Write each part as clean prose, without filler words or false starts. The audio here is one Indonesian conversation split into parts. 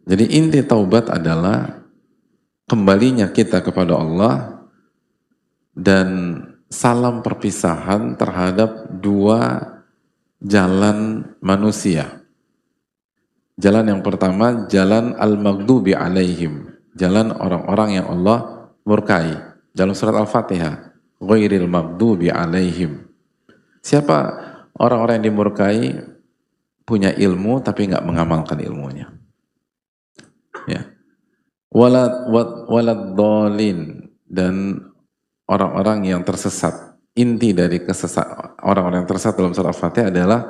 Jadi inti taubat adalah kembalinya kita kepada Allah dan salam perpisahan terhadap dua jalan manusia. Jalan yang pertama, jalan al-maghdubi alaihim, jalan orang-orang yang Allah murkai. Dalam surat Al-Fatihah, ghairil maghdubi alaihim. Siapa orang-orang yang dimurkai? Punya ilmu tapi nggak mengamalkan ilmunya. Ya. Walad dolin, dan orang-orang yang tersesat. Inti dari orang-orang yang tersesat dalam surat Al-Fatihah adalah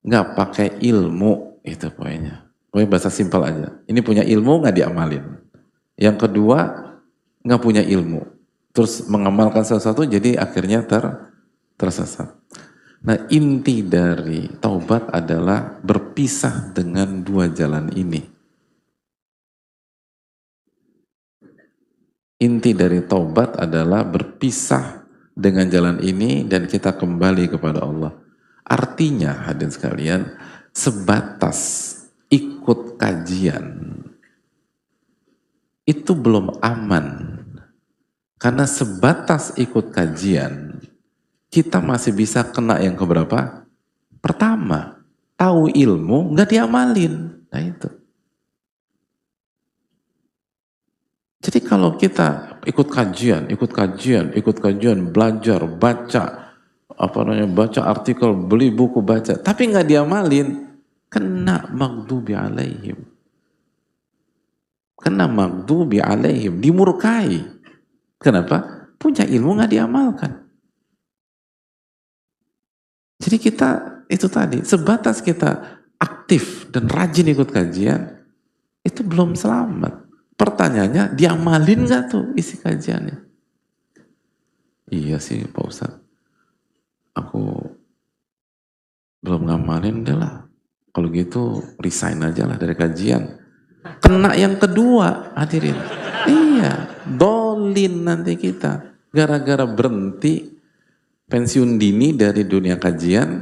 nggak pakai ilmu, itu poinnya. Pokoknya bahasa simpel aja. Ini punya ilmu nggak diamalin. Yang kedua, nggak punya ilmu, terus mengamalkan sesuatu jadi akhirnya tersesat. Nah, inti dari taubat adalah berpisah dengan dua jalan ini. Inti dari taubat adalah berpisah dengan jalan ini dan kita kembali kepada Allah. Artinya, hadirin sekalian, sebatas ikut kajian itu belum aman. Karena sebatas ikut kajian, kita masih bisa kena yang keberapa? Pertama, tahu ilmu, nggak diamalin. Nah itu. Jadi kalau kita ikut kajian, belajar, baca artikel, beli buku, baca, tapi nggak diamalin, kena maghdubi alaihim. Kena maghdubi alaihim, dimurkai. Kenapa? Punya ilmu nggak diamalkan. Jadi kita itu tadi, sebatas kita aktif dan rajin ikut kajian, itu belum selamat. Pertanyaannya, diamalin nggak tuh isi kajiannya? Iya sih Pak Ustadz, aku belum ngamalin, udah lah. Kalau gitu resign aja lah dari kajian. Kena yang kedua, hadirin. Iya, dolin nanti kita. Gara-gara berhenti pensiun dini dari dunia kajian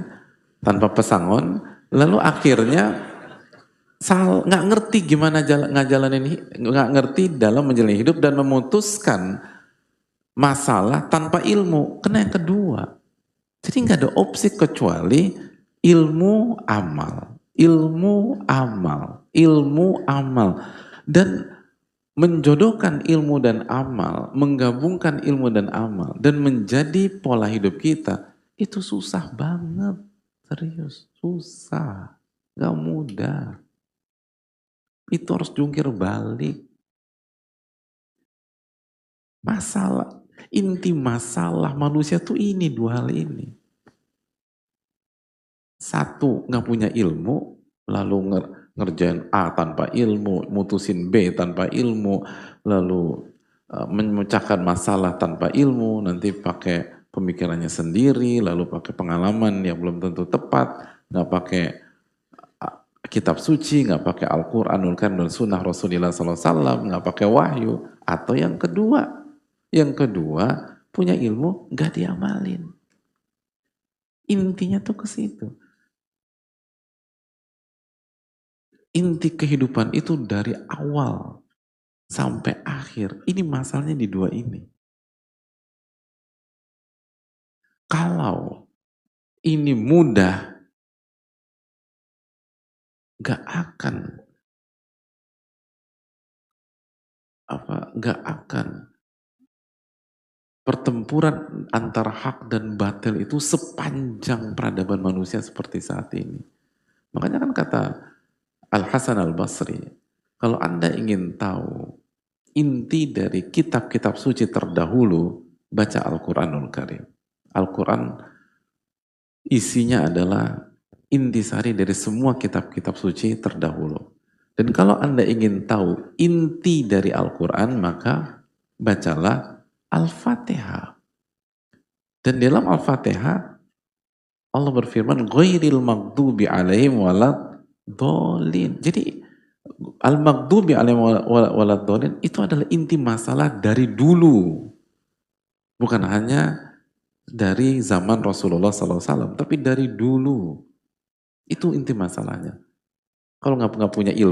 tanpa pesangon, lalu akhirnya nggak ngerti gimana nggak ngerti dalam menjalani hidup dan memutuskan masalah tanpa ilmu. Kena yang kedua. Jadi nggak ada opsi kecuali ilmu amal, ilmu amal, ilmu amal, dan menjodohkan ilmu dan amal, menggabungkan ilmu dan amal, dan menjadi pola hidup kita, itu susah banget, serius, susah, gak mudah. Itu harus jungkir balik. Inti masalah manusia tuh ini, dua hal ini. Satu, gak punya ilmu, lalu ngerjain A tanpa ilmu, mutusin B tanpa ilmu, lalu memecahkan masalah tanpa ilmu, nanti pakai pemikirannya sendiri, lalu pakai pengalaman yang belum tentu tepat, nggak pakai kitab suci, nggak pakai Al-Quranul Karim dan Sunnah Rasulullah SAW, nggak pakai wahyu. Atau yang kedua punya ilmu nggak diamalin. Intinya tuh ke situ. Inti kehidupan itu dari awal sampai akhir. Ini masalahnya di dua ini. Kalau ini mudah, gak akan pertempuran antara hak dan batil itu sepanjang peradaban manusia seperti saat ini. Makanya kan kata Al-Hasan Al-Basri, kalau Anda ingin tahu inti dari kitab-kitab suci terdahulu, baca Al-Quranul Karim. Al-Quran isinya adalah intisari dari semua kitab-kitab suci terdahulu. Dan kalau Anda ingin tahu inti dari Al-Quran, maka bacalah Al-Fatihah. Dan dalam Al-Fatihah, Allah berfirman, ghairil maghdubi alaihim waladhdallin. Jadi, al-maghdubi alaihim waladhdallin itu adalah inti masalah dari dulu. Bukan hanya dari zaman Rasulullah SAW, tapi dari dulu. Itu inti masalahnya. Kalau nggak punya ilmu,